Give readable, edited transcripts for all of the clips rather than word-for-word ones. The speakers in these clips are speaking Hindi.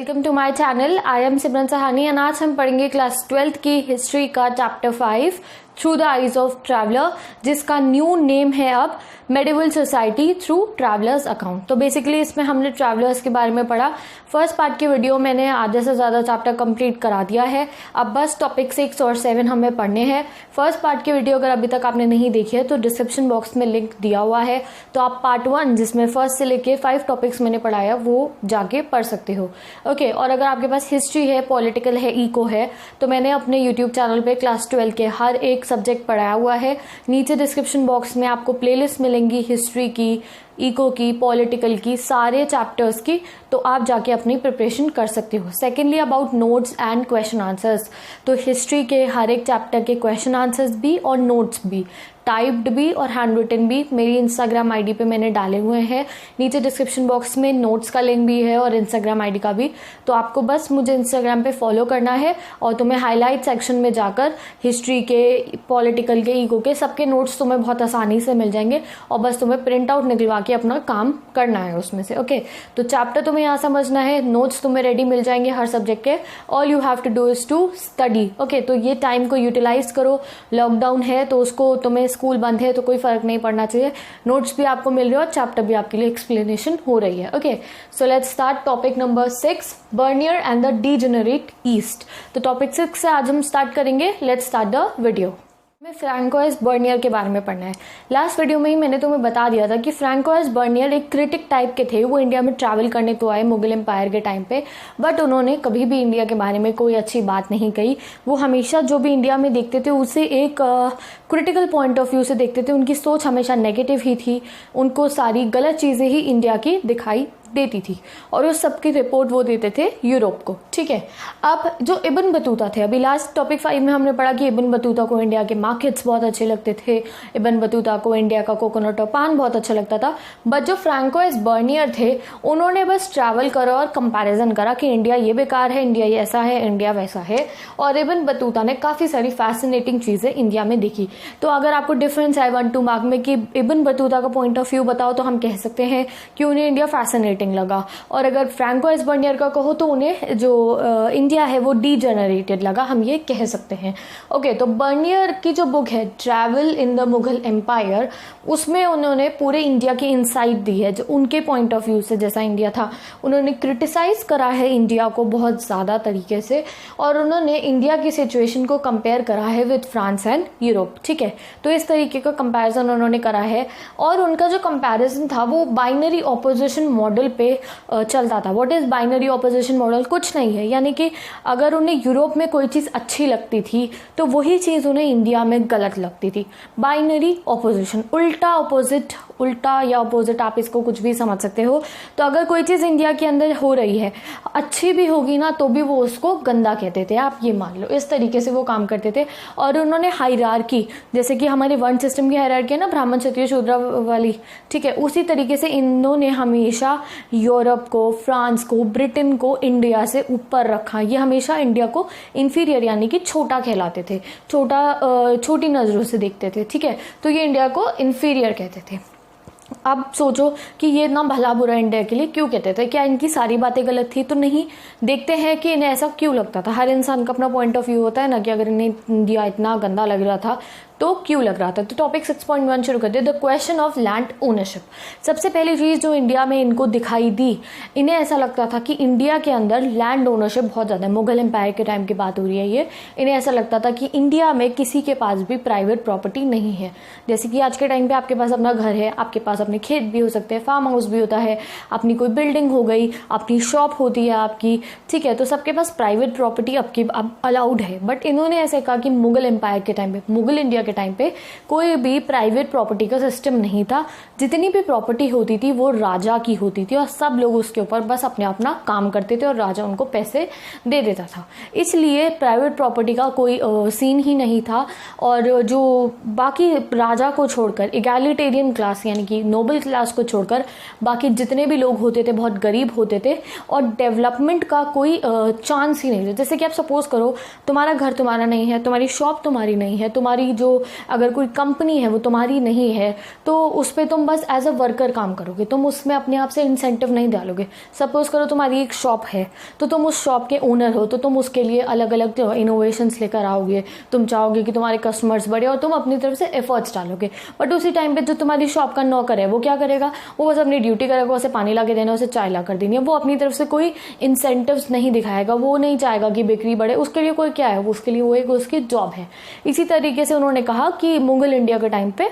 Welcome to my channel. I am Simran Sahani and आज हम पढ़ेंगे क्लास 12th की हिस्ट्री का chapter 5 through the eyes of traveller, जिसका न्यू नेम है अब medieval society through travellers account. तो बेसिकली इसमें हमने ट्रैवलर्स के बारे में पढ़ा। फर्स्ट पार्ट की वीडियो मैंने आधे से ज़्यादा चैप्टर कंप्लीट करा दिया है। अब बस टॉपिक 6 और 7 हमें पढ़ने हैं। फर्स्ट पार्ट की वीडियो अगर अभी तक आपने नहीं देखी है तो डिस्क्रिप्शन बॉक्स में लिंक दिया हुआ है, तो आप पार्ट 1 जिसमें फर्स्ट से लेके 5 टॉपिक्स मैंने पढ़ाया वो जाके पढ़ सकते हो। ओके, और अगर आपके पास हिस्ट्री है, पॉलिटिकल है, इको है, तो मैंने अपने यूट्यूब चैनल पे क्लास 12 के हर एक सब्जेक्ट पढ़ाया हुआ है। नीचे डिस्क्रिप्शन बॉक्स में आपको प्लेलिस्ट मिलेंगी हिस्ट्री की, इको की, पॉलिटिकल की, सारे चैप्टर्स की, तो आप जाके अपनी प्रिपरेशन कर सकते हो। Secondly about notes and question answers, तो हिस्ट्री के हर एक चैप्टर के क्वेश्चन आंसर्स भी और नोट्स भी, टाइप्ड भी और हैंड रिटन भी, मेरी इंस्टाग्राम आईडी पे मैंने डाले हुए हैं। नीचे डिस्क्रिप्शन बॉक्स में नोट्स का लिंक भी है और इंस्टाग्राम आईडी का भी, तो आपको बस मुझे इंस्टाग्राम पे फॉलो करना है और तुम्हें हाईलाइट सेक्शन में जाकर हिस्ट्री के, पॉलिटिकल के, इको के सबके नोट्स तुम्हें बहुत आसानी से मिल जाएंगे और बस तुम्हें प्रिंट आउट निकलवा के अपना काम करना है उसमें से। ओके, तो चैप्टर तुम्हें यहाँ समझना है, नोट्स तुम्हें रेडी मिल जाएंगे हर सब्जेक्ट के। All you have to do is to study. Okay, तो ये टाइम को यूटिलाइज करो। लॉकडाउन है तो उसको, तुम्हें स्कूल बंद है तो कोई फर्क नहीं पड़ना चाहिए। नोट्स भी आपको मिल रहे हो और चैप्टर भी आपके लिए एक्सप्लेनेशन हो रही है। Okay, so let's start topic number 6, Bernier and the degenerate east. तो टॉपिक 6 से आज हम स्टार्ट करेंगे। Let's start the video. हमें फ्रैंकोइस बर्नियर के बारे में पढ़ना है। लास्ट वीडियो में ही मैंने तुम्हें बता दिया था कि फ्रैंकोइस बर्नियर एक क्रिटिक टाइप के थे। वो इंडिया में ट्रैवल करने तो आए मुगल एम्पायर के टाइम पे, बट उन्होंने कभी भी इंडिया के बारे में कोई अच्छी बात नहीं कही। वो हमेशा जो भी इंडिया में देखते थे उसे एक क्रिटिकल पॉइंट ऑफ व्यू से देखते थे। उनकी सोच हमेशा नेगेटिव ही थी। उनको सारी गलत चीज़ें ही इंडिया की दिखाई देती थी और उस सबकी रिपोर्ट वो देते थे यूरोप को। ठीक है, अब जो इब्न बतूता थे, अभी लास्ट टॉपिक 5 में हमने पढ़ा कि इब्न बतूता को इंडिया के मार्केट्स बहुत अच्छे लगते थे, इब्न बतूता को इंडिया का कोकोनट और पान बहुत अच्छा लगता था। बट जो फ्रैंकोइस बर्नियर थे उन्होंने बस ट्रैवल करा और कंपैरिजन करा कि इंडिया ये बेकार है, इंडिया ये ऐसा है, इंडिया वैसा है। और इब्न बतूता ने काफ़ी सारी फैसिनेटिंग चीज़ें इंडिया में देखी। तो अगर आपको डिफरेंस है 1 2 मार्क में कि इब्न बतूता का पॉइंट ऑफ व्यू बताओ तो हम कह सकते हैं कि उन्हें इंडिया फैसिनेटिंग लगा, और अगर फ्रैंकोइस बर्नियर का कहो तो उन्हें जो इंडिया है वो डीजेनरेटेड लगा, हम ये कह सकते हैं। ओके, तो बर्नियर की जो बुक है travel in the Mughal empire, उसमें उन्होंने पूरे इंडिया की इंसाइट दी है, जो उनके पॉइंट ऑफ व्यू से जैसा इंडिया था। उन्होंने क्रिटिसाइज करा है इंडिया को बहुत ज़्यादा तरीके से, और उन्होंने इंडिया की सिचुएशन को कंपेयर करा है विद फ्रांस एंड यूरोप। ठीक है, तो इस तरीके का कंपैरिजन उन्होंने करा है, और उनका जो कंपैरिजन था वो बाइनरी ऑपोजिशन मॉडल पे चलता था। What is binary opposition model? कुछ नहीं है, यानी कि अगर उन्हें यूरोप में कोई चीज़ अच्छी लगती थी तो वही चीज़ उन्हें इंडिया में गलत लगती थी। बाइनरी ऑपोजिशन, उल्टा ऑपोजिट, उल्टा या ऑपोजिट, आप इसको कुछ भी समझ सकते हो। तो अगर कोई चीज़ इंडिया के अंदर हो रही है, अच्छी भी होगी ना, तो भी वो उसको गंदा कहते थे, आप ये मान लो। इस तरीके से वो काम करते थे। और उन्होंने हायरार्की, जैसे कि हमारे वर्ण सिस्टम की हायरार्की है ना, ब्राह्मण क्षत्रिय शूद्र वाली, ठीक है, उसी तरीके से इन्होंने हमेशा यूरोप को, फ्रांस को, ब्रिटेन को इंडिया से ऊपर रखा। ये हमेशा इंडिया को इंफीरियर यानी कि छोटा कहलाते थे, छोटी नज़रों से देखते थे। ठीक है, तो ये इंडिया को इंफीरियर कहते थे। अब सोचो कि ये इतना भला बुरा इंडिया के लिए क्यों कहते थे? क्या इनकी सारी बातें गलत थी? तो नहीं। देखते हैं कि इन्हें ऐसा क्यों लगता था। हर इंसान का अपना पॉइंट ऑफ व्यू होता है ना, कि अगर इन्हें इंडिया इतना गंदा लग रहा था तो क्यों लग रहा था। तो टॉपिक 6.1 शुरू करते हैं, the question of land ownership. सबसे पहली चीज़ जो इंडिया में इनको दिखाई दी, इन्हें ऐसा लगता था कि इंडिया के अंदर लैंड ओनरशिप बहुत ज़्यादा है। मुगल एम्पायर के टाइम की बात हो रही है ये। इन्हें ऐसा लगता था कि इंडिया में किसी के पास भी प्राइवेट प्रॉपर्टी नहीं है। जैसे कि आज के टाइम पे आपके पास अपना घर है, आपके पास अपने खेत भी हो सकते हैं, फार्म हाउस भी होता है, अपनी कोई बिल्डिंग हो गई, अपनी शॉप होती है आपकी। ठीक है, तो सबके पास प्राइवेट प्रॉपर्टी आपकी अब अलाउड है। बट इन्होंने ऐसे कहा कि मुगल एम्पायर के टाइम पे, मुगल इंडिया के टाइम पे कोई भी प्राइवेट प्रॉपर्टी का सिस्टम नहीं था। जितनी भी प्रॉपर्टी होती थी वो राजा की होती थी और सब लोग उसके ऊपर बस अपने अपना काम करते थे और राजा उनको पैसे दे देता था। इसलिए प्राइवेट प्रॉपर्टी का कोई सीन ही नहीं था। और जो बाकी राजा को छोड़कर इगैलिटेरियन क्लास यानी कि नोबल क्लास को छोड़कर बाकी जितने भी लोग होते थे बहुत गरीब होते थे और डेवलपमेंट का कोई चांस ही नहीं था। जैसे कि आप सपोज करो तुम्हारा घर तुम्हारा नहीं है, तुम्हारी शॉप तुम्हारी नहीं है, तुम्हारी जो अगर कोई कंपनी है वो तुम्हारी नहीं है तो उस पर तुम बस एज अ वर्कर काम करोगे, तुम उसमें अपने आप से इंसेंटिव नहीं डालोगे। सपोज करो तुम्हारी एक शॉप है तो तुम उस शॉप के ओनर हो, तो तुम उसके लिए अलग अलग इनोवेशंस लेकर आओगे, तुम चाहोगे कि तुम्हारे कस्टमर्स बढ़े और तुम अपनी तरफ से एफर्ट्स डालोगे। बट उसी टाइम पे जो तुम्हारी शॉप का नौकर है वो क्या करेगा, वो बस अपनी ड्यूटी करेगा, उसे पानी ला के देना, उसे चाय ला कर देनी है, वो अपनी तरफ से कोई इंसेंटिव्स नहीं दिखाएगा, वो नहीं चाहेगा कि बिक्री बढ़े, उसके लिए कोई क्या है, उसके लिए वो एक उसकी जॉब है। इसी तरीके से उन्होंने कहा कि मुगल इंडिया के टाइम पे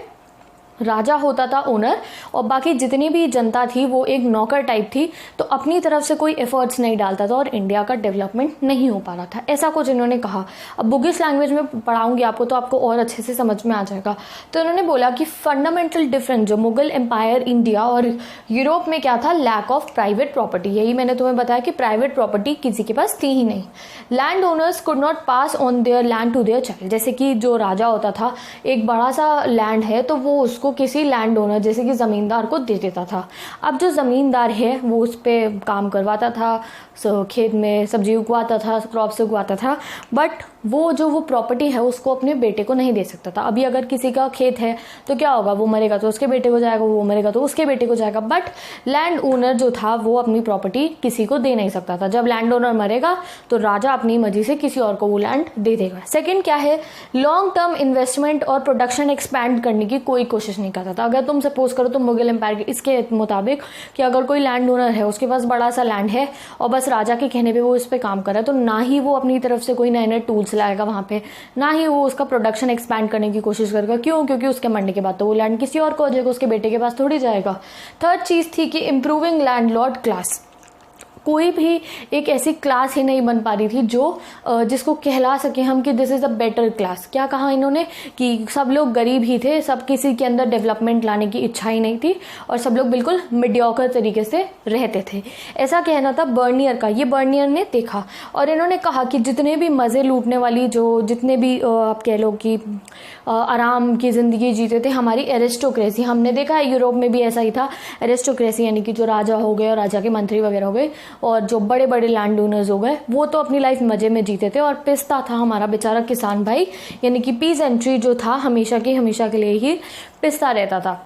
राजा होता था ओनर और बाकी जितनी भी जनता थी वो एक नौकर टाइप थी, तो अपनी तरफ से कोई एफर्ट्स नहीं डालता था और इंडिया का डेवलपमेंट नहीं हो पा रहा था, ऐसा कुछ इन्होंने कहा। अब बुगिश लैंग्वेज में पढ़ाऊंगी आपको तो आपको और अच्छे से समझ में आ जाएगा। तो इन्होंने बोला कि फंडामेंटल डिफरेंस जो मुगल एम्पायर इंडिया और यूरोप में क्या था, लैक ऑफ प्राइवेट प्रॉपर्टी। यही मैंने तुम्हें बताया कि प्राइवेट प्रॉपर्टी किसी के पास थी ही नहीं। Land owners could not pass on their land to their child. जैसे कि जो राजा होता था, एक बड़ा सा लैंड है तो वो उसको किसी लैंड ओनर जैसे कि जमींदार को दे देता था। अब जो जमींदार है वो उस पर काम करवाता था, खेत में सब्जी उगवाता था, क्रॉप्स उगवाता था, बट वो प्रॉपर्टी है उसको अपने बेटे को नहीं दे सकता था। अभी अगर किसी का खेत है तो क्या होगा, वो मरेगा तो उसके बेटे को जाएगा, वो मरेगा तो उसके बेटे को जाएगा, बट लैंड ओनर जो था वो अपनी प्रॉपर्टी किसी को दे नहीं सकता था। जब लैंड ओनर मरेगा तो राजा अपनी मर्जी से किसी और को वो लैंड दे देगा। सेकंड क्या है, लॉन्ग टर्म इन्वेस्टमेंट और प्रोडक्शन एक्सपैंड करने की कोई कोशिश नहीं करता था। अगर तुम सपोज करो तुम मुगल एम्पायर इसके मुताबिक कि अगर कोई लैंड ओनर है उसके पास बड़ा सा लैंड है और बस राजा के कहने पे वो इस पे काम कर रहा है, तो ना ही वो अपनी तरफ से कोई नए नए टूल्स लाएगा वहां पे, ना ही वो उसका प्रोडक्शन एक्सपैंड करने की कोशिश करेगा। क्यों? क्योंकि उसके मरने के बाद तो वो लैंड किसी और को हो जाएगा, उसके बेटे के पास थोड़ी जाएगा। थर्ड चीज थी कि इंप्रूविंग लैंडलॉर्ड क्लास। कोई भी एक ऐसी क्लास ही नहीं बन पा रही थी जो जिसको कहला सके हम कि this is a better class. क्या कहा इन्होंने कि सब लोग गरीब ही थे, सब किसी के अंदर डेवलपमेंट लाने की इच्छा ही नहीं थी और सब लोग बिल्कुल मीडियोकर तरीके से रहते थे, ऐसा कहना था बर्नियर का। ये बर्नियर ने देखा और इन्होंने कहा कि जितने भी मजे लूटने वाली जितने भी आप कह लो कि आराम की जिंदगी जीते थे हमारी एरिस्टोक्रेसी, हमने देखा है यूरोप में भी ऐसा ही था। एरिस्टोक्रेसी यानी कि जो राजा हो गए और राजा के मंत्री वगैरह हो गए और जो बड़े बड़े लैंड ओनर्स हो गए, वो तो अपनी लाइफ मजे में जीते थे। और पिस्ता था हमारा बेचारा किसान भाई, यानी कि पीजेंट्री जो था हमेशा के लिए ही पिस्ता रहता था,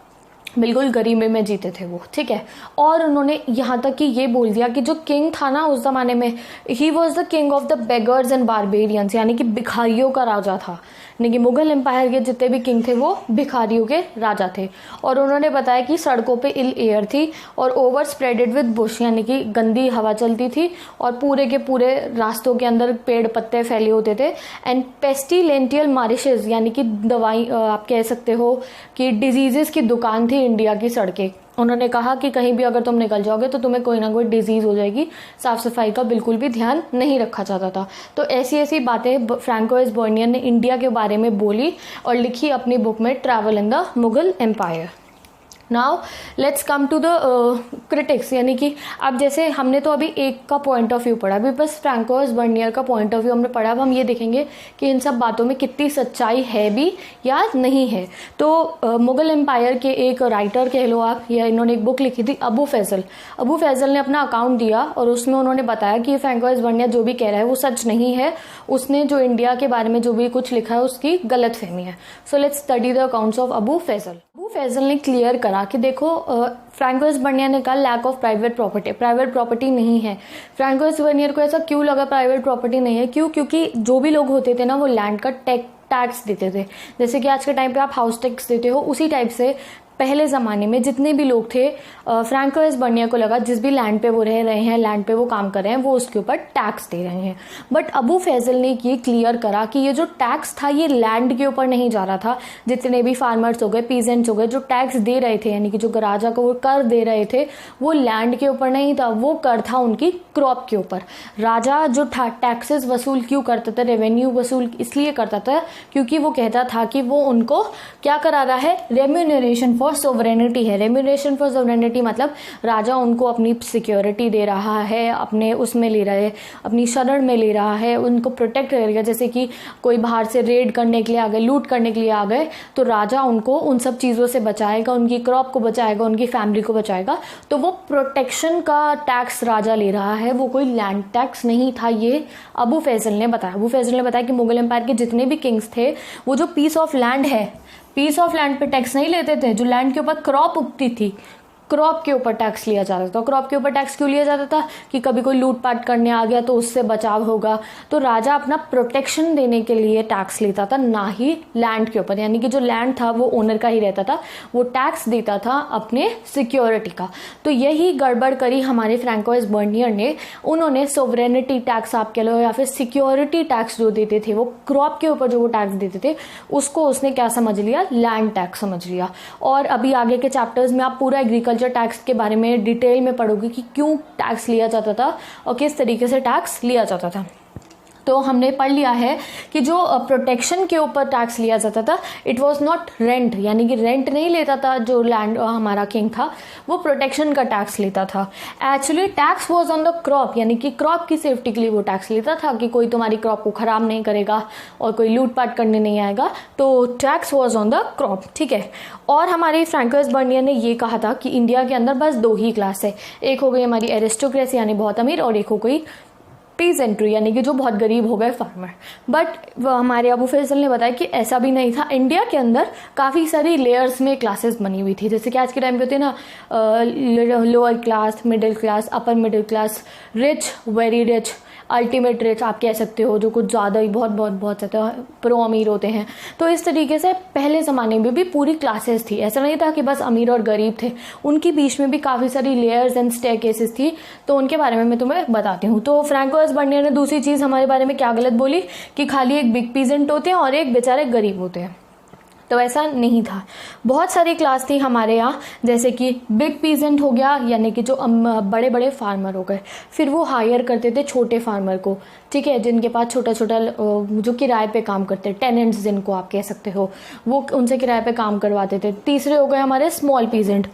बिल्कुल गरीबी में जीते थे वो, ठीक है। और उन्होंने यहाँ तक कि ये बोल दिया कि जो किंग था ना उस जमाने में, he was the king of the beggars and barbarians, यानी कि भिखारियों का राजा था। यानी कि मुगल एम्पायर के जितने भी किंग थे वो भिखारियों के राजा थे। और उन्होंने बताया कि सड़कों पे इल एयर थी और ओवर स्प्रेडेड विद बुश, यानी कि गंदी हवा चलती थी और पूरे के पूरे रास्तों के अंदर पेड़ पत्ते फैले होते थे। एंड पेस्टिलेंटियल मारिशेस, यानी कि दवाई आप कह सकते हो कि डिजीजेस की दुकान थी इंडिया की सड़कें। उन्होंने कहा कि कहीं भी अगर तुम निकल जाओगे तो तुम्हें कोई ना कोई डिजीज हो जाएगी, साफ सफाई का बिल्कुल भी ध्यान नहीं रखा जाता था। तो ऐसी ऐसी बातें फ्रैंकोइस बर्नियर ने इंडिया के बारे में बोली और लिखी अपनी बुक में travel in the Mughal empire. Now let's come to the critics, यानी कि अब जैसे हमने तो अभी एक का पॉइंट ऑफ व्यू पढ़ा, अभी बस फ्रैंकोइस बर्नियर का पॉइंट ऑफ व्यू हमने पढ़ा। अब हम ये देखेंगे कि इन सब बातों में कितनी सच्चाई है भी या नहीं है। तो मुगल एम्पायर के एक राइटर कह लो आप, या इन्होंने एक बुक लिखी थी अबू फैजल। अबू फैजल ने अपना अकाउंट दिया और उसमें उन्होंने बताया कि फ्रैंकोइस बर्नियर जो भी कह रहा है वो सच नहीं है, उसने जो इंडिया के बारे में जो भी कुछ लिखा है उसकी गलत फहमी है। So let's study the accounts of Abu Faizal. Abu Faizal ने क्लियर करा कि देखो फ्रैंकोइस बर्नियर ने कहा लैक ऑफ प्राइवेट प्रॉपर्टी नहीं है। फ्रैंकोइस बर्नियर को ऐसा क्यों लगा प्राइवेट प्रॉपर्टी नहीं है? क्यों? क्योंकि जो भी लोग होते थे ना वो लैंड का टैक्स देते थे। जैसे कि आज के टाइम पे आप हाउस टैक्स देते हो, उसी टाइप से पहले ज़माने में जितने भी लोग थे, फ्रैंकोइस बर्नियर को लगा जिस भी लैंड पे वो रह रहे हैं, लैंड पे वो काम कर रहे हैं, वो उसके ऊपर टैक्स दे रहे हैं। बट अबू फैजल ने ये क्लियर करा कि ये जो टैक्स था ये लैंड के ऊपर नहीं जा रहा था। जितने भी फार्मर्स हो गए, पीजेंट्स हो गए, जो टैक्स दे रहे थे, यानी कि जो राजा को वो कर दे रहे थे, वो लैंड के ऊपर नहीं था, वो कर था उनकी क्रॉप के ऊपर। राजा जो था टैक्सेस वसूल क्यों करता था, रेवेन्यू वसूल इसलिए करता था क्योंकि वो कहता था कि वो उनको क्या करा रहा है, रेम्यूनरेशन फॉर सोवरेनिटी है। रेम्यूनरेशन फॉर सोवरेनिटी मतलब राजा उनको अपनी सिक्योरिटी दे रहा है, अपने उसमें ले रहा है, अपनी शरण में ले रहा है, उनको प्रोटेक्ट करेगा। जैसे कि कोई बाहर से रेड करने के लिए आ गए, लूट करने के लिए आ गए, तो राजा उनको उन सब चीज़ों से बचाएगा, उनकी क्रॉप को बचाएगा, उनकी फैमिली को बचाएगा। तो वो प्रोटेक्शन का टैक्स राजा ले रहा है, वो कोई लैंड टैक्स नहीं था। ये अबू फैजल ने बताया। अबू फैजल ने बताया कि मुगल एम्पायर के जितने भी किंग्स थे वो जो पीस ऑफ लैंड है, पीस ऑफ लैंड पे टैक्स नहीं लेते थे। जो लैंड के ऊपर क्रॉप उगती थी, क्रॉप के ऊपर टैक्स लिया जाता था। क्रॉप के ऊपर टैक्स क्यों लिया जाता था? कि कभी कोई लूटपाट करने आ गया तो उससे बचाव होगा। तो राजा अपना प्रोटेक्शन देने के लिए टैक्स लेता था, ना ही लैंड के ऊपर। यानी कि जो लैंड था वो ओनर का ही रहता था, वो टैक्स देता था अपने सिक्योरिटी का। तो यही गड़बड़ करी हमारे फ्रैंकोइस बर्नियर ने। उन्होंने सोवरेनिटी टैक्स आप कह लो या फिर सिक्योरिटी टैक्स जो देते थे, वो क्रॉप के ऊपर जो वो टैक्स देते थे, उसको उसने क्या समझ लिया? लैंड टैक्स समझ लिया। और अभी आगे के चैप्टर्स में आप पूरा एग्रीकल्चर टैक्स के बारे में डिटेल में पढ़ोगे कि क्यों टैक्स लिया जाता था और किस तरीके से टैक्स लिया जाता था। तो हमने पढ़ लिया है कि जो प्रोटेक्शन के ऊपर टैक्स लिया जाता था, इट वाज नॉट रेंट, यानी कि रेंट नहीं लेता था जो लैंड हमारा किंग था, वो प्रोटेक्शन का टैक्स लेता था। Actually tax was on the crop, यानी कि क्रॉप की सेफ्टी के लिए वो टैक्स लेता था कि कोई तुम्हारी क्रॉप को खराब नहीं करेगा और कोई लूटपाट करने नहीं आएगा। तो tax was on the crop, ठीक है। और हमारे फ्रैंकोइस बर्नियर ने ये कहा था कि इंडिया के अंदर बस दो ही क्लास है, एक हो गई हमारी एरिस्टोक्रेसी यानी बहुत अमीर, और एक हो गई पीजेंट्री यानी कि जो बहुत गरीब हो गए, फार्मर। बट हमारे अबू फैजल ने बताया कि ऐसा भी नहीं था। इंडिया के अंदर काफ़ी सारी लेयर्स में क्लासेस बनी हुई थी, जैसे कि आज के टाइम पे होते हैं ना, lower class, middle class, upper middle class, rich, very rich, ultimate rich आप कह सकते हो, जो कुछ ज़्यादा ही बहुत बहुत बहुत ज़्यादा प्रो अमीर होते हैं। तो इस तरीके से पहले ज़माने में भी पूरी क्लासेस थी, ऐसा नहीं था कि बस अमीर और गरीब थे, उनके बीच में भी काफ़ी सारी लेयर्स एंड स्टेयरकेसेस थी। तो उनके बारे में मैं तुम्हें बताती हूँ। तो फ्रैंकोइस बर्नियर ने दूसरी चीज़ हमारे बारे में क्या गलत बोली कि खाली एक बिग पीजेंट होते हैं और एक बेचारे गरीब होते हैं। तो ऐसा नहीं था, बहुत सारी क्लास थी हमारे यहाँ, जैसे कि बिग पीजेंट हो गया यानी कि जो बड़े बड़े फार्मर हो गए, फिर वो हायर करते थे छोटे फार्मर को, ठीक है, जिनके पास छोटा छोटा जो किराए पे काम करते हैं, टेनेंट्स जिनको आप कह सकते हो, वो उनसे किराए पे काम करवाते थे। तीसरे हो गए हमारे स्मॉल पीजेंट,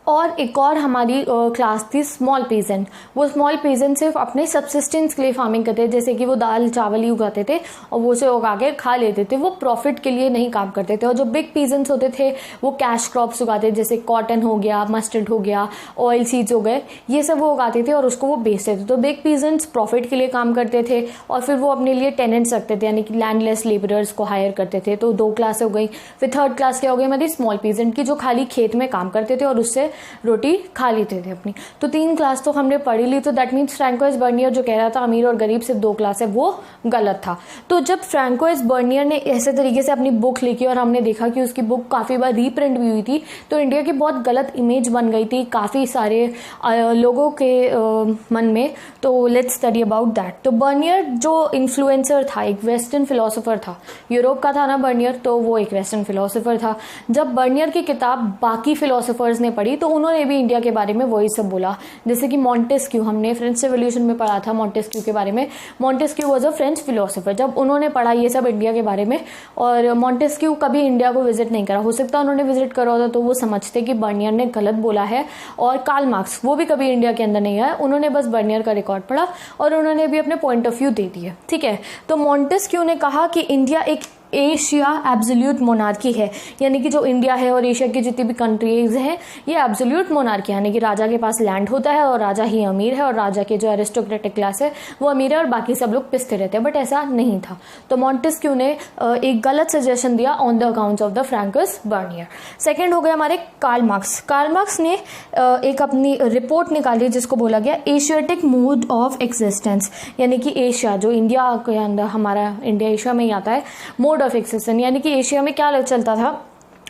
और एक और हमारी क्लास थी स्मॉल पीजेंट। वो स्मॉल पीजेंट सिर्फ अपने सब्सिस्टेंस के लिए फार्मिंग करते थे, जैसे कि वो दाल चावल ही उगाते थे और वो उसे उगा के खा लेते थे, वो प्रॉफिट के लिए नहीं काम करते थे। और जो बिग पीजेंट्स होते थे वो कैश क्रॉप्स उगाते थे, जैसे कॉटन हो गया, मस्टर्ड हो गया, ऑयल सीड्स हो गए, ये सब वो उगाते थे और उसको वो बेचते थे। तो बिग पीजेंट्स प्रॉफिट के लिए काम करते थे और फिर वो अपने लिए टेनेंट्स रखते थे, यानी कि लैंडलेस लेबरर्स को हायर करते थे। तो दो क्लास हो गई। फिर थर्ड क्लास क्या हो गई हमारी? स्मॉल पीजेंट की, जो खाली खेत में काम करते थे और उससे रोटी खा लेते थे अपनी। तो 3 क्लास तो हमने पढ़ी ली। तो दैट मीन्स फ्रैंकोइस बर्नियर जो कह रहा था अमीर और गरीब सिर्फ 2 क्लास है, वो गलत था। तो जब फ्रैंकोइस बर्नियर ने ऐसे तरीके से अपनी बुक लिखी और हमने देखा कि उसकी बुक काफ़ी बार रीप्रिंट भी हुई थी, तो इंडिया की बहुत गलत इमेज बन गई थी काफ़ी सारे लोगों के मन में। तो लेट्स स्टडी अबाउट दैट। तो बर्नियर जो इन्फ्लुएंसर था, एक वेस्टर्न फिलोसोफर था, यूरोप का था ना बर्नियर, तो वो एक वेस्टर्न फिलोसोफर था। जब बर्नियर की किताब बाकी फिलोसोफर्स ने पढ़ी तो उन्होंने भी इंडिया के बारे में वही सब बोला। जैसे कि मॉन्टेस्क्यू, हमने फ्रेंच रेवोल्यूशन में पढ़ा था मॉन्टेस्क्यू के बारे में। Montesquieu was a French philosopher. जब उन्होंने पढ़ा ये सब इंडिया के बारे में, और मॉन्टेस्क्यू कभी इंडिया को विजिट नहीं करा, हो सकता है उन्होंने विजिट करा होता, तो वो समझते कि बर्नियर ने गलत बोला है। और कार्ल मार्क्स, वो भी कभी इंडिया के अंदर नहीं आया, उन्होंने बस बर्नियर का रिकॉर्ड पढ़ा और उन्होंने भी अपने पॉइंट ऑफ व्यू दे दिए, ठीक है। तो मॉन्टेस्क्यू ने कहा कि इंडिया एक एशिया एब्सोल्यूट मोनार्की है, यानी कि जो इंडिया है और एशिया की जितनी भी कंट्रीज हैं ये एब्सोल्यूट मोनार्की, यानी कि राजा के पास लैंड होता है और राजा ही अमीर है और राजा के जो एरिस्टोक्रेटिक क्लास है वो अमीर है और बाकी सब लोग पिसते रहते हैं। बट ऐसा नहीं था। तो मॉन्टेस्क्यू ने एक गलत सजेशन दिया on the accounts of the Francois Bernier. Second हो गए हमारे कार्ल मार्क्स। कार्ल मार्क्स ने एक अपनी रिपोर्ट निकाली जिसको बोला गया एशियाटिक मोड ऑफ एग्जिस्टेंस, यानी कि एशिया जो इंडिया के अंदर, हमारा इंडिया एशिया में ही आता है, मोड ऑफ एक्सिस्टेंस, यानी कि एशिया में क्या चलता था।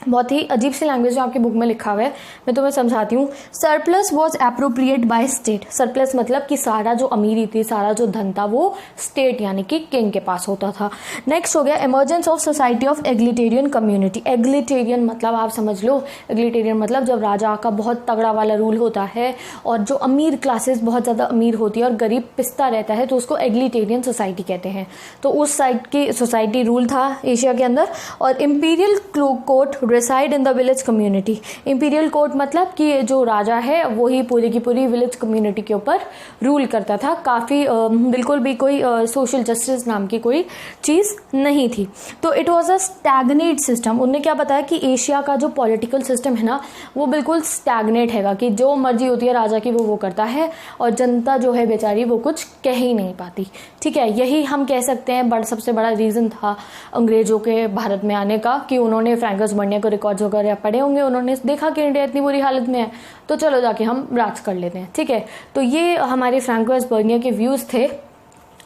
बहुत ही अजीब सी लैंग्वेज जो आपकी बुक में लिखा हुआ है, मैं तुम्हें समझाती हूँ। Surplus was appropriate by state. Surplus मतलब कि सारा जो अमीरी थी, सारा जो धन था वो स्टेट यानी कि किंग के पास होता था। नेक्स्ट हो गया emergence of society of egalitarian community. Egalitarian मतलब आप समझ लो, एग्लिटेरियन मतलब जब राजा का बहुत तगड़ा वाला रूल होता है और जो अमीर क्लासेस बहुत ज़्यादा अमीर होती है और गरीब पिसता रहता है, तो उसको एग्लिटेरियन सोसाइटी कहते हैं। तो उस साइड की सोसाइटी रूल था एशिया के अंदर। और imperial court would reside in the village community. Imperial court मतलब कि जो राजा है वो ही पूरी की पूरी विलेज कम्युनिटी के ऊपर रूल करता था। काफ़ी बिल्कुल भी कोई सोशल जस्टिस नाम की कोई चीज़ नहीं थी। तो it was a stagnate system. उनने क्या बताया कि एशिया का जो पॉलिटिकल सिस्टम है ना वो बिल्कुल स्टैगनेट हैगा, कि जो मर्जी होती है राजा की वो करता है और जनता जो है बेचारी वो कुछ कह ही नहीं पाती। ठीक है, यही हम कह सकते हैं सबसे बड़ा रीज़न था अंग्रेजों के भारत में आने का, कि उन्होंने फ्रैंकस बर्नियर को रिकॉर्ड्स वगैरह पढ़े होंगे, उन्होंने देखा कि इंडिया इतनी बुरी हालत में है तो चलो जाके हम राज कर लेते हैं। ठीक है, तो ये हमारे फ्रैंकस बर्नियर के व्यूज़ थे।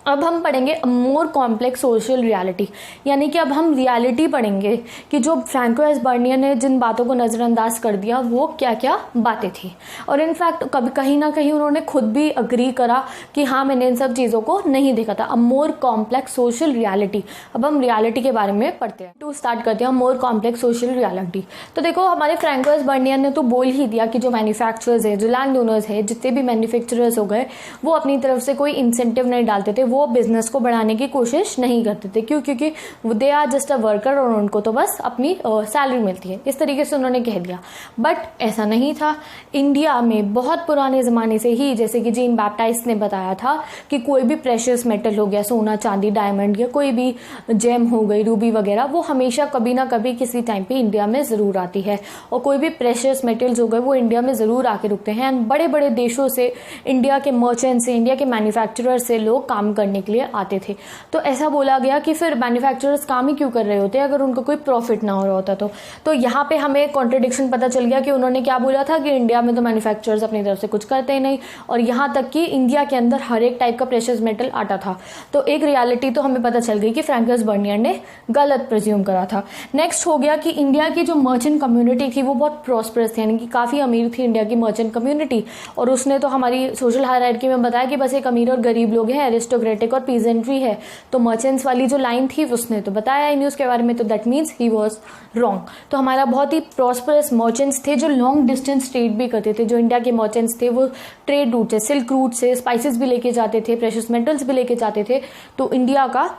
अब हम पढ़ेंगे मोर कॉम्प्लेक्स सोशल रियलिटी, यानी कि अब हम रियलिटी पढ़ेंगे कि जो फ्रैंकोइस बर्नियर ने जिन बातों को नज़रअंदाज कर दिया वो क्या क्या बातें थी। और इनफैक्ट कभी कहीं ना कहीं उन्होंने खुद भी अग्री करा कि हाँ मैंने इन सब चीज़ों को नहीं देखा था। अब मोर कॉम्प्लेक्स सोशल रियलिटी, अब हम रियलिटी के बारे में पढ़ते हैं। टू स्टार्ट करते हैं मोर कॉम्प्लेक्स सोशल रियलिटी। तो देखो हमारे फ्रैंकोइस बर्नियर ने तो बोल ही दिया कि जो मैन्युफैक्चरर्स है, जो लैंड ओनर्स है, जितने भी मैन्युफैक्चरर्स हो गए वो अपनी तरफ से कोई इंसेंटिव नहीं डालते थे, वो बिजनेस को बढ़ाने की कोशिश नहीं करते थे। क्यों? क्योंकि they are just a worker और उनको तो बस अपनी सैलरी मिलती है, इस तरीके से उन्होंने कह दिया। बट ऐसा नहीं था। इंडिया में बहुत पुराने ज़माने से ही, जैसे कि जीन बैप्टाइस्ट ने बताया था कि कोई भी प्रेशियस मेटल हो गया, सोना चांदी डायमंड या कोई भी जेम हो गई, रूबी वगैरह, वो हमेशा कभी ना कभी किसी टाइम पे इंडिया में ज़रूर आती है। और कोई भी प्रेशियस मेटल्स हो गए वो इंडिया में ज़रूर आके रुकते हैं। एंड बड़े बड़े देशों से, इंडिया के मर्चेंट से, इंडिया के मैन्युफैक्चरर से लोग काम करने के लिए आते थे। तो ऐसा बोला गया कि फिर मैन्युफैक्चरर्स काम ही क्यों कर रहे होते अगर उनको कोई प्रॉफिट ना हो रहा होता। तो यहाँ पे हमें कॉन्ट्रडिक्शन पता चल गया कि उन्होंने क्या बोला था कि इंडिया में तो मैन्युफैक्चरर्स अपनी तरफ से कुछ करते ही नहीं, और यहाँ तक कि इंडिया के अंदर हर एक टाइप का प्रेशियस मेटल आता था। तो एक रियलिटी तो हमें पता चल गई कि फ्रैंकस बर्नियर ने गलत प्रिज्यूम करा था। नेक्स्ट हो गया कि इंडिया की जो मर्चेंट कम्युनिटी थी वो बहुत प्रॉस्परस थी, यानी कि काफ़ी अमीर थी इंडिया की मर्चेंट कम्युनिटी। और उसने तो हमारी सोशल हायरार्की में बताया कि बस एक अमीर और गरीब लोग हैं, एरिस्टोक्रेटिक और पीजेंट्री है। तो मर्चेंट्स वाली जो लाइन थी उसने तो बताया ही नहीं उसके बारे में, तो that means he was wrong. तो हमारा बहुत ही प्रॉस्परस मर्चेंट्स थे जो लॉन्ग डिस्टेंस ट्रेड भी करते थे। जो इंडिया के मर्चेंट्स थे वो ट्रेड रूट से, सिल्क रूट से स्पाइसेस भी लेके जाते थे, प्रेशियस मेटल्स भी लेके जाते थे। तो इंडिया का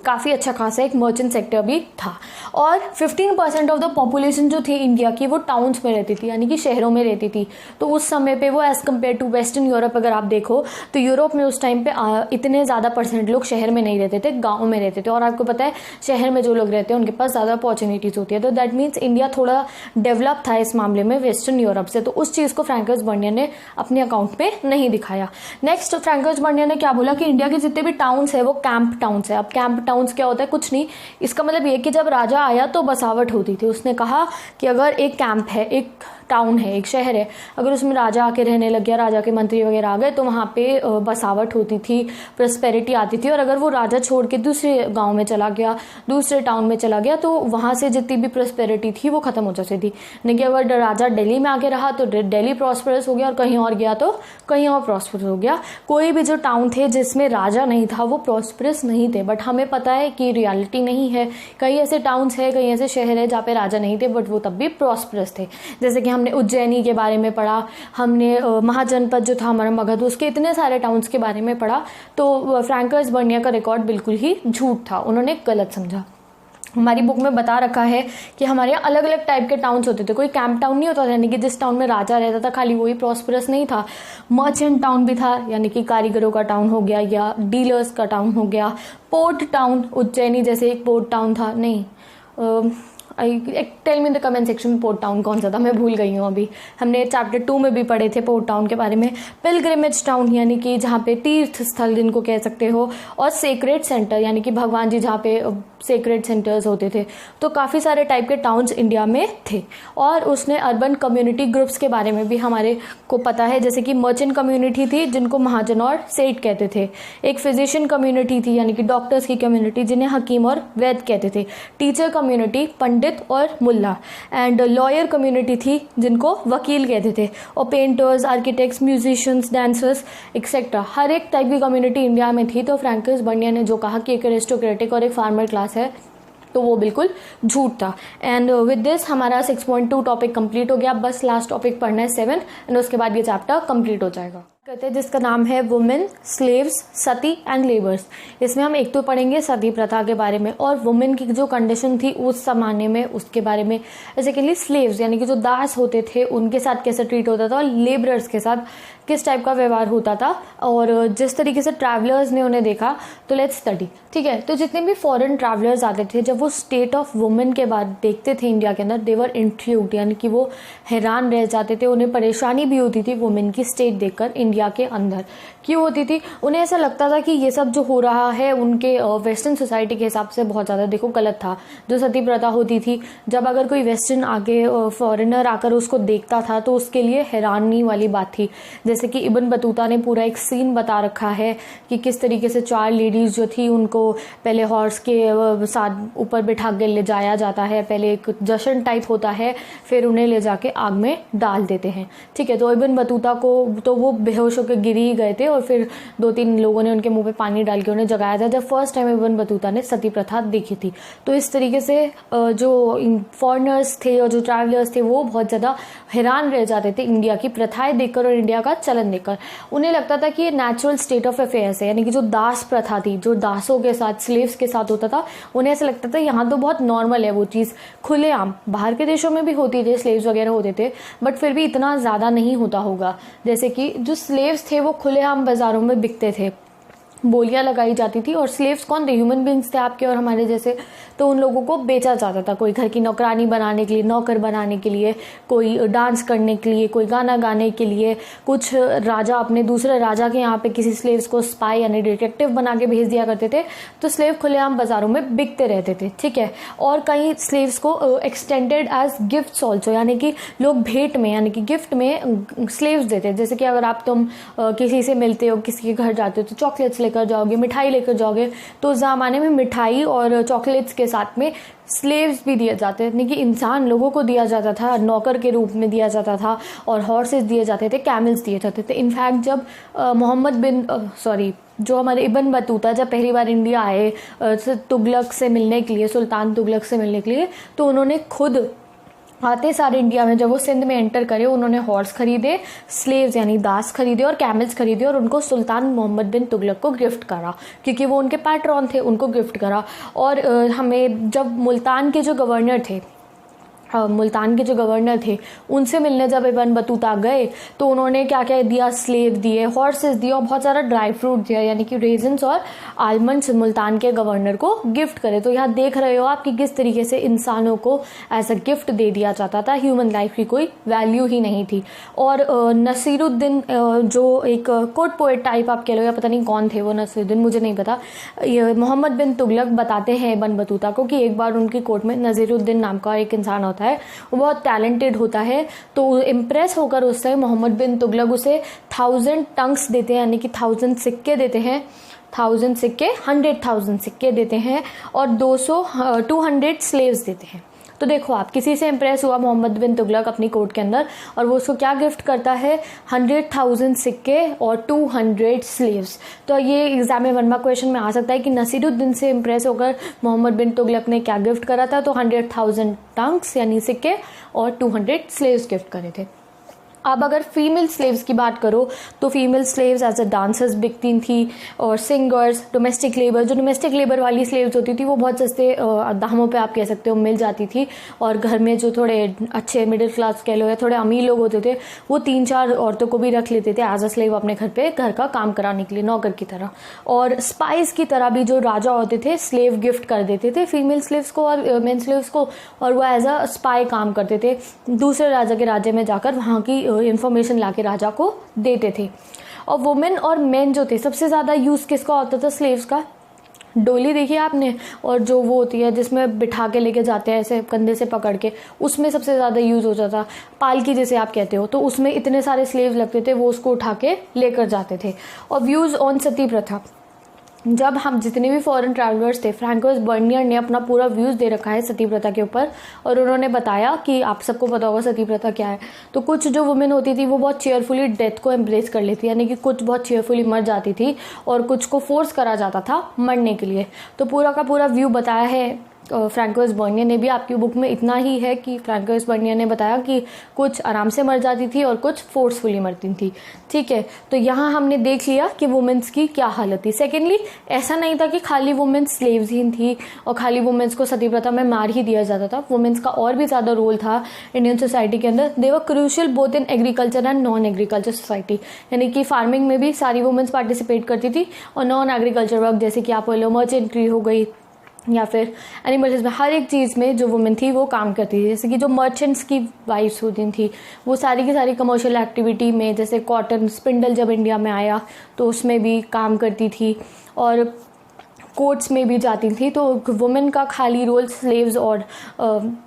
काफ़ी अच्छा खासा एक मर्चेंट सेक्टर भी था। और 15% ऑफ द पॉपुलेशन जो थी इंडिया की वो टाउन्स में रहती थी, यानी कि शहरों में रहती थी। तो उस समय पे वो as compare to western Europe अगर आप देखो तो यूरोप में उस टाइम पे इतने ज़्यादा परसेंट लोग शहर में नहीं रहते थे, गाँव में रहते थे। और आपको पता है शहर में जो लोग रहते हैं उनके पास ज़्यादा अपॉर्चुनिटीज़ होती है। तो दैट मीन्स इंडिया थोड़ा डेवलप था इस मामले में वेस्टर्न यूरोप से। तो उस चीज़ को फ्रैंकस बर्नियर ने अपने अकाउंट पे नहीं दिखाया। नेक्स्ट फ्रैंकस बर्नियर ने क्या बोला कि इंडिया के जितने भी टाउन्स है वो कैंप टाउन्स है। अब कैंप टाउन्स क्या होता है? कुछ नहीं, इसका मतलब ये कि जब राजा आया तो बसावट होती थी। उसने कहा कि अगर एक कैंप है, एक टाउन है, एक शहर है, अगर उसमें राजा आके रहने लग गया, राजा के मंत्री वगैरह आ गए तो वहाँ पे बसावट होती थी, प्रॉस्पेरिटी आती थी। और अगर वो राजा छोड़ के दूसरे गांव में चला गया, दूसरे टाउन में चला गया, तो वहाँ से जितनी भी प्रॉस्पेरिटी थी वो खत्म हो जाती थी। नहीं कि अगर राजा दिल्ली में आके रहा तो दिल्ली प्रॉस्परस हो गया, और कहीं और गया तो कहीं और प्रॉस्परस हो गया। कोई भी जो टाउन थे जिसमें राजा नहीं था वो प्रॉस्परस नहीं थे। बट हमें पता है कि रियलिटी नहीं है। कई ऐसे टाउन्स है, कई ऐसे शहर है जहाँ पे राजा नहीं थे बट वो तब भी प्रॉस्परस थे। जैसे कि हमने उज्जैनी के बारे में पढ़ा, हमने महाजनपद जो था हमारा मगध, उसके इतने सारे टाउन्स के बारे में पढ़ा। तो फ्रैंकस बर्नियर का रिकॉर्ड बिल्कुल ही झूठ था, उन्होंने गलत समझा। हमारी बुक में बता रखा है कि हमारे यहाँ अलग अलग टाइप के टाउन्स होते थे। कोई कैंप टाउन नहीं होता था, यानी कि जिस टाउन में राजा रहता था खाली वही प्रॉस्परस नहीं था। मर्चेंट टाउन भी था, यानी कि कारीगरों का टाउन हो गया या डीलर्स का टाउन हो गया। पोर्ट टाउन, उज्जैनी जैसे एक पोर्ट टाउन था, नहीं tell me in the comment section में पोर्ट टाउन कौन सा था, मैं भूल गई हूँ अभी। हमने चैप्टर 2 में भी पढ़े थे पोर्ट टाउन के बारे में। पिलग्रिमेज टाउन, यानी कि जहाँ पे तीर्थ स्थल जिनको कह सकते हो, और सेक्रेड सेंटर, यानी कि भगवान जी जहाँ पे सेक्रेड सेंटर्स होते थे। तो काफ़ी सारे टाइप के टाउन्स इंडिया में थे। और उसने अर्बन कम्युनिटी ग्रुप्स के बारे में भी हमारे को पता है, जैसे कि मर्चेंट कम्युनिटी थी जिनको महाजन और सेठ कहते थे। एक फिजिशियन कम्युनिटी थी, यानी कि डॉक्टर्स की कम्युनिटी जिन्हें हकीम और वैद्य कहते थे। टीचर कम्युनिटी पंडित और मुल्ला। एंड लॉयर कम्युनिटी थी जिनको वकील कहते थे। और painters, architects, musicians, dancers etcetera, हर एक टाइप की कम्युनिटी इंडिया में थी। तो फ्रैंकस बर्नियर ने जो कहा कि एक एरिस्टोक्रेटिक और एक फार्मर क्लास है, तो वो बिल्कुल झूठ था। एंड विद दिस हमारा 6.2 टॉपिक कंप्लीट हो गया। बस लास्ट टॉपिक पढ़ना है 7, एंड उसके बाद ये चैप्टर कंप्लीट हो जाएगा। कहते हैं जिसका नाम है women, slaves, Sati and labours. इसमें हम एक तो पढ़ेंगे सती प्रथा के बारे में और वुमेन की जो कंडीशन थी उस जमाने में उसके बारे में, सेकेंडली स्लेव्स यानी कि जो दास होते थे उनके साथ कैसे ट्रीट होता था और लेबरर्स के साथ किस टाइप का व्यवहार होता था और जिस तरीके से ट्रैवलर्स ने उन्हें देखा। तो लेट्स स्टडी, ठीक है। तो जितने भी फॉरेन ट्रैवलर्स आते थे जब वो स्टेट ऑफ वुमेन के बाद देखते थे इंडिया के अंदर, देवर इंट्रीग्ड यानी कि वो हैरान रह जाते थे। उन्हें परेशानी भी होती थी वुमेन की स्टेट देखकर इंडिया के अंदर। क्यों होती थी? उन्हें ऐसा लगता था कि ये सब जो हो रहा है उनके वेस्टर्न सोसाइटी के हिसाब से बहुत ज़्यादा देखो गलत था। जो सती प्रथा होती थी, जब अगर कोई वेस्टर्न आके फॉरेनर आकर उसको देखता था तो उसके लिए हैरानी वाली बात थी। जैसे कि इब्न बतूता ने पूरा एक सीन बता रखा है कि किस तरीके से 4 लेडीज जो थी उनको पहले हॉर्स के साथ ऊपर बिठा के ले जाया जाता है, पहले एक जश्न टाइप होता है, फिर उन्हें ले जाके आग में डाल देते हैं, ठीक है। तो इब्न बतूता को तो वो बेहोश होकर गिर ही गए थे और फिर 2-3 लोगों ने उनके मुंह पे पानी डाल के उन्हें जगाया था जब फर्स्ट टाइम इब्न बतूता ने सती प्रथा देखी थी। तो इस तरीके से जो फॉरेनर्स थे और जो ट्रैवलर्स थे वो बहुत ज़्यादा हैरान रह जाते थे इंडिया की प्रथाएं देखकर और इंडिया का चलन देखकर। उन्हें लगता था कि ये नेचुरल स्टेट ऑफ अफेयर्स है, यानी कि जो दास प्रथा थी, जो दासों के साथ, स्लेव्स के साथ होता था, उन्हें ऐसा लगता था यहाँ तो बहुत नॉर्मल है वो चीज़, खुलेआम। बाहर के देशों में भी होती थी, स्लेव्स वगैरह होते थे, बट फिर भी इतना ज़्यादा नहीं होता होगा। जैसे कि जो स्लेव्स थे वो खुलेआम बाजारों में बिकते थे, बोलियां लगाई जाती थी। और स्लेव्स कौन थे? ह्यूमन बींग्स थे आपके और हमारे जैसे। तो उन लोगों को बेचा जाता था, कोई घर की नौकरानी बनाने के लिए, नौकर बनाने के लिए, कोई डांस करने के लिए, कोई गाना गाने के लिए। कुछ राजा अपने दूसरे राजा के यहाँ पे किसी स्लेव्स को स्पाई यानी डिटेक्टिव बना के भेज दिया करते थे। तो स्लेव खुलेआम बाजारों में बिकते रहते थे, ठीक है। और कई स्लेव्स को एक्सटेंडेड एज गिफ्ट्स ऑल्सो, यानी कि लोग भेंट में यानी कि गिफ्ट में स्लेव्स देते। जैसे कि अगर तुम किसी से मिलते हो, किसी के घर जाते हो तो चॉकलेट्स लेकर जाओगे, मिठाई लेकर जाओगे। तो उस जमाने में मिठाई और चॉकलेट्स के साथ में स्लेव्स भी दिए जाते थे, कि इंसान लोगों को दिया जाता था, नौकर के रूप में दिया जाता था, और हॉर्सेस दिए जाते थे, कैमल्स दिए जाते थे। इनफैक्ट जब जो हमारे इब्न बतूता जब पहली बार इंडिया आए तुगलक से मिलने के लिए, सुल्तान तुगलक से मिलने के लिए, तो उन्होंने खुद आते सारे इंडिया में जब वो सिंध में एंटर करे उन्होंने हॉर्स खरीदे, स्लेव्स यानी दास खरीदे और कैमल्स खरीदे और उनको सुल्तान मोहम्मद बिन तुगलक को गिफ्ट करा, क्योंकि वो उनके पैट्रॉन थे, उनको गिफ्ट करा। और हमें जब मुल्तान के जो गवर्नर थे उनसे मिलने जब इब्न बतूता गए तो उन्होंने क्या क्या दिया? स्लेव दिए, हॉर्सेस दिए और बहुत सारा ड्राई फ्रूट दिया, यानी कि रेजन्स और आलमंड्स मुल्तान के गवर्नर को गिफ्ट करे। तो यहाँ देख रहे हो आप कि किस तरीके से इंसानों को एज अ गिफ्ट दे दिया जाता था, ह्यूमन लाइफ की कोई वैल्यू ही नहीं थी। और नसीरुद्दीन जो एक कोर्ट पोएट टाइप आप कह लो, या पता नहीं कौन थे वो नसीरुद्दीन, मुझे नहीं पता, मोहम्मद बिन तुगलक बताते हैं इब्न बतूता को कि एक बार उनकी कोर्ट में नसीरुद्दीन नाम का एक इंसान होता है, वो बहुत टैलेंटेड होता है। तो इम्प्रेस होकर उससे मोहम्मद बिन तुगलक उसे 1000 टंक्स देते हैं, यानी कि 1000 सिक्के देते हैं, 1000 सिक्के, 100,000 सिक्के देते हैं और 200 स्लेव्स देते हैं। तो देखो आप, किसी से इम्प्रेस हुआ मोहम्मद बिन तुगलक अपनी कोर्ट के अंदर और वो उसको क्या गिफ्ट करता है? 100,000 सिक्के और 200 स्लेव्स। तो ये एग्जाम में 1 मार्क क्वेश्चन में आ सकता है कि नसीरुद्दीन से इम्प्रेस होकर मोहम्मद बिन तुगलक ने क्या गिफ्ट करा था? तो 100,000 टंक्स यानी सिक्के और 200 स्लेव्स गिफ्ट करे थे। अब अगर फीमेल स्लेव्स की बात करो तो female slaves as a dancers बिकती थी और सिंगर्स, डोमेस्टिक लेबर, जो डोमेस्टिक लेबर वाली स्लेव्स होती थी वो बहुत सस्ते दामों पे आप कह सकते हो मिल जाती थी। और घर में जो थोड़े अच्छे मिडिल क्लास कह लो या थोड़े अमीर लोग होते थे वो 3-4 औरतों को भी रख लेते थे एज अ स्लेव अपने घर पे, घर का काम कराने के लिए, नौकर की तरह। और स्पाइस की तरह भी जो राजा होते थे स्लेव गिफ्ट कर देते थे फीमेल स्लेव्स को और मेन स्लेव्स को, और वो एज अ स्पाई काम करते थे, दूसरे राजा के राज्य में जाकर वहाँ की इंफॉर्मेशन लाके राजा को देते थे। और वुमेन और मेन जो थे, सबसे ज़्यादा यूज़ किसका होता था? स्लेव्स का। डोली देखी आपने, और जो वो होती है जिसमें बिठा के लेके जाते हैं ऐसे कंधे से पकड़ के, उसमें सबसे ज़्यादा यूज़ होता था। पालकी जैसे आप कहते हो, तो उसमें इतने सारे स्लेव्स लगते थे, वो उसको उठा के लेकर जाते थे। और व्यूज़ ऑन सती प्रथा, जब हम जितने भी फॉरेन ट्रैवलर्स थे, फ्रैंकोइस बर्नियर ने अपना पूरा व्यूज़ दे रखा है सती प्रथा के ऊपर और उन्होंने बताया कि आप सबको पता होगा सती प्रथा क्या है। तो कुछ जो वुमेन होती थी वो बहुत चेयरफुली डेथ को एम्ब्रेस कर लेती, यानी कि कुछ बहुत चेयरफुली मर जाती थी और कुछ को फोर्स करा जाता था मरने के लिए। तो पूरा का पूरा व्यू बताया है फ्रैंकोइस बर्नियर ने भी। आपकी बुक में इतना ही है कि फ्रैंकोइस बर्नियर ने बताया कि कुछ आराम से मर जाती थी और कुछ फोर्सफुली मरती थी। ठीक है, तो यहाँ हमने देख लिया कि वुमेन्स की क्या हालत थी। सेकेंडली, ऐसा नहीं था कि खाली वुमेन्स स्लेव्स ही थी और खाली वुमेन्स को सती प्रथा में मार ही दिया जाता था। वुमेन्स का और भी ज़्यादा रोल था इंडियन सोसाइटी के अंदर। They were crucial both in agriculture and non agriculture society, यानी कि फार्मिंग में भी सारी वुमेन्स पार्टिसिपेट करती थी और नॉन एग्रीकल्चर वर्क जैसे कि आप बोलो मर्चेंट्री हो गई या फिर एनिमल्स में, हर एक चीज़ में जो वुमेन थी वो काम करती थी। जैसे कि जो मर्चेंट्स की वाइफ्स होती थी वो सारी की सारी कमर्शियल एक्टिविटी में, जैसे कॉटन स्पिंडल जब इंडिया में आया तो उसमें भी काम करती थी और कोर्ट्स में भी जाती थी। तो वुमेन का खाली रोल स्लेव्स और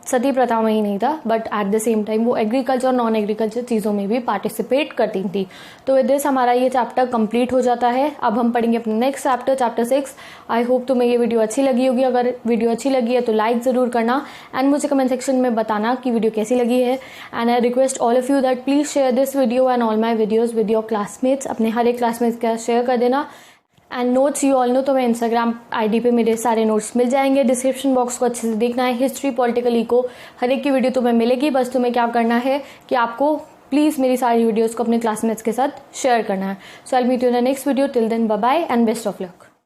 सती प्रथा में ही नहीं था, but at the same time वो एग्रीकल्चर और नॉन एग्रीकल्चर चीज़ों में भी पार्टिसिपेट करती थी। तो विद दिस हमारा ये चैप्टर कंप्लीट हो जाता है। अब हम पढ़ेंगे अपने next chapter, chapter 6। I hope तुम्हें ये वीडियो अच्छी लगी होगी। अगर वीडियो अच्छी लगी है तो लाइक ज़रूर करना एंड मुझे कमेंट सेक्शन में बताना कि वीडियो कैसी लगी है। And I request all of you that please share this video and all my videos with your classmates. अपने हर एक क्लासमेट्स का शेयर कर देना। And notes you all know, तो मैं इंस्टाग्राम आईडी पे मेरे सारे नोट्स मिल जाएंगे। डिस्क्रिप्शन बॉक्स को अच्छे से देखना है। हिस्ट्री, पॉलिटिकल, इको, हर एक की वीडियो तुम्हें मिलेगी। बस तुम्हें क्या करना है कि आपको प्लीज़ मेरी सारी वीडियोज़ को अपने क्लासमेट्स के साथ शेयर करना है। So I will meet you in the next video. Till then bye bye and best of luck.